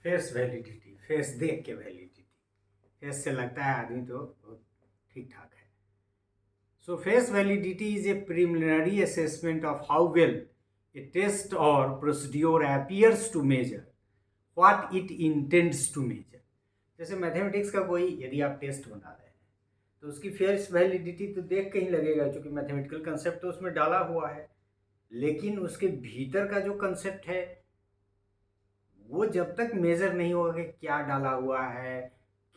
Face validity, face देख के validity, face से लगता है आदमी तो ठीक ठाक है। So face validity is a preliminary assessment of how well a test और procedure appears to measure what it intends to measure. जैसे मैथमेटिक्स का कोई यदि आप टेस्ट बना रहे हैं तो उसकी फेस वैलिडिटी तो देख के ही लगेगा, क्योंकि मैथमेटिकल कंसेप्ट तो उसमें डाला हुआ है, लेकिन उसके भीतर का जो कंसेप्ट है वो जब तक मेजर नहीं होगा कि क्या डाला हुआ है,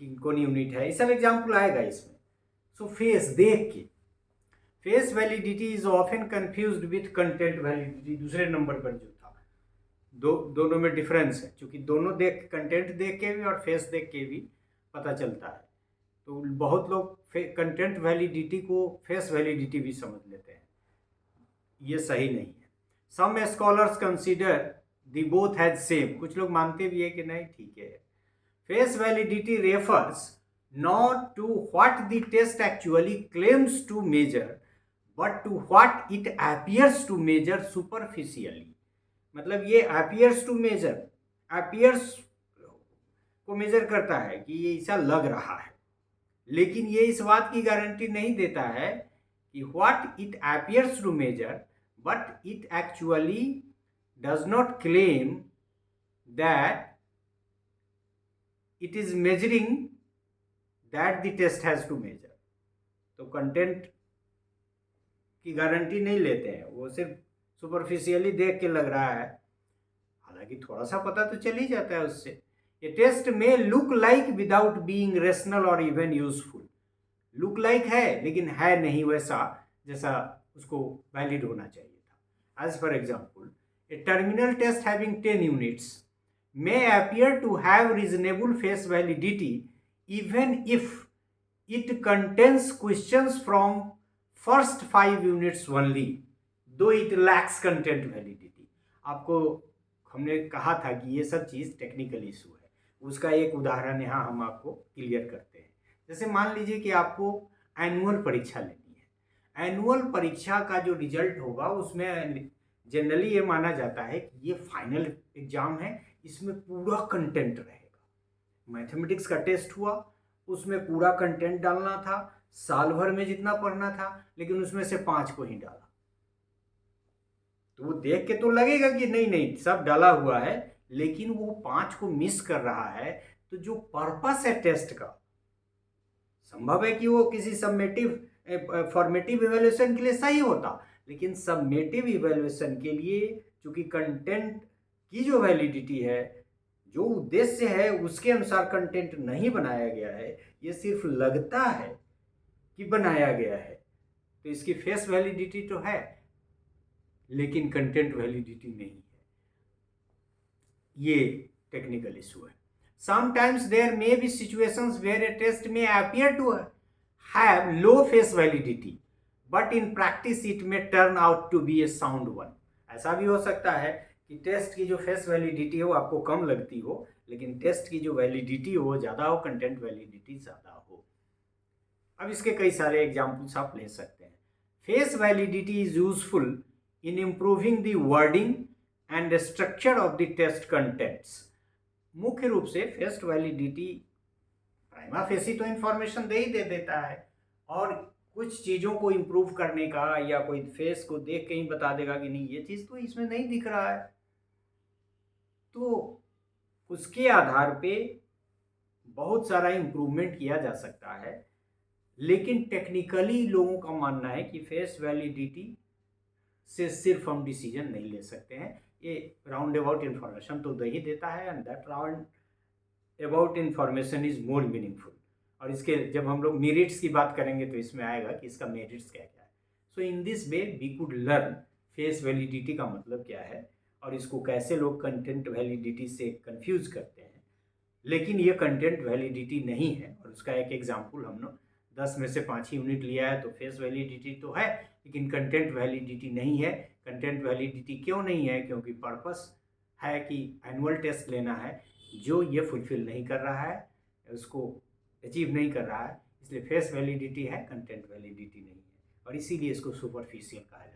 कि कौन यूनिट है, ये सब एग्जाम्पल आएगा इसमें। सो फेस देख के, face validity is often confused with content validity. दूसरे नंबर पर जो था, दोनों में डिफरेंस है, क्योंकि दोनों देख, कंटेंट देख के भी और फेस देख के भी पता चलता है। तो बहुत लोग कंटेंट वैलिडिटी को फेस वैलिडिटी भी समझ लेते हैं, ये सही नहीं है। Some scholars consider the both has same, कुछ लोग मानते भी है कि नहीं ठीक है। Face validity refers not to what the test actually claims to measure but to what it appears to measure superficially. मतलब ये अपीयर्स टू मेजर, अपीयर्स को मेजर करता है कि ये ऐसा लग रहा है, लेकिन ये इस बात की गारंटी नहीं देता है कि what it appears to measure but it actually does not claim that it is measuring that the test has to measure. तो कंटेंट की गारंटी नहीं लेते हैं, वो सिर्फ सुपरफिशियली देख के लग रहा है, हालांकि थोड़ा सा पता तो चल ही जाता है उससे। ए टेस्ट में look like without being rational और इवन यूजफुल। लुक लाइक है लेकिन है नहीं वैसा जैसा उसको वैलिड होना चाहिए था। As for example, a terminal test having 10 units may appear to have reasonable face validity even if it contains questions from first 5 units only, though it lacks content validity। आपको हमने कहा था कि ये सब चीज़ टेक्निकल इशू है, उसका एक उदाहरण यहाँ हम आपको क्लियर करते हैं। जैसे मान लीजिए कि आपको एनुअल परीक्षा लेनी है। एनुअल परीक्षा का जो रिजल्ट होगा उसमें जनरली ये माना जाता है कि ये फाइनल एग्जाम है, इसमें पूरा कंटेंट रहेगा। मैथमेटिक्स का टेस्ट हुआ, उसमें पूरा कंटेंट डालना था, साल भर में जितना पढ़ना था, लेकिन उसमें से 5 को ही डाला। तो वो देख के तो लगेगा कि नहीं नहीं सब डाला हुआ है, लेकिन वो 5 को मिस कर रहा है। तो जो पर्पस है टेस्ट का, संभव है कि वो किसी सबमेटिव फॉर्मेटिव इवेल्युएशन के लिए सही होता, लेकिन सबमेटिव इवेल्युएशन के लिए चूंकि कंटेंट की जो वैलिडिटी है, जो उद्देश्य है उसके अनुसार कंटेंट नहीं बनाया गया है, ये सिर्फ लगता है कि बनाया गया है, तो इसकी फेस वैलिडिटी तो है लेकिन कंटेंट वैलिडिटी नहीं है। ये टेक्निकल इशू है। Sometimes there may be situations where a test may appear to have low face validity, but in practice it may turn out to be a sound one। ऐसा भी हो सकता है कि टेस्ट की जो फेस वैलिडिटी है वो आपको कम लगती हो, लेकिन टेस्ट की जो वैलिडिटी हो ज़्यादा हो, कंटेंट वैलिडिटी ज़्यादा हो। अब इसके कई सारे एग्जाम्पल्स आप ले सकते हैं। Face validity is useful in improving the wording and structure of the test contents. मुख्य रूप से फेस वैलिडिटी प्राइमा फेसी तो इंफॉर्मेशन दे ही दे देता है, और कुछ चीज़ों को इम्प्रूव करने का या कोई फेस को देख के ही बता देगा कि नहीं ये चीज़ तो इसमें नहीं दिख रहा है, तो उसके आधार पे बहुत सारा इम्प्रूवमेंट किया जा सकता है। लेकिन टेक्निकली लोगों का मानना है कि फेस वैलिडिटी से सिर्फ हम डिसीजन नहीं ले सकते हैं, ये राउंड अबाउट इन्फॉर्मेशन तो दे ही देता है, and that round about information is more meaningful. और इसके जब हम लोग मेरिट्स की बात करेंगे तो इसमें आएगा कि इसका मेरिट्स क्या क्या है। So in this way we could learn face validity का मतलब क्या है और इसको कैसे लोग कंटेंट वैलिडिटी से कंफ्यूज करते हैं। लेकिन ये कंटेंट वैलिडिटी नहीं है, और उसका एक एग्जाम्पल हम लोग 10 में से 5 ही यूनिट लिया है, तो फेस वैलिडिटी तो है लेकिन कंटेंट वैलिडिटी नहीं है। कंटेंट वैलिडिटी क्यों नहीं है? क्योंकि पर्पस है कि एनुअल टेस्ट लेना है, जो ये फुलफिल नहीं कर रहा है, उसको अचीव नहीं कर रहा है, इसलिए फेस वैलिडिटी है, कंटेंट वैलिडिटी नहीं है, और इसीलिए इसको सुपरफिशियल कहा जाता है।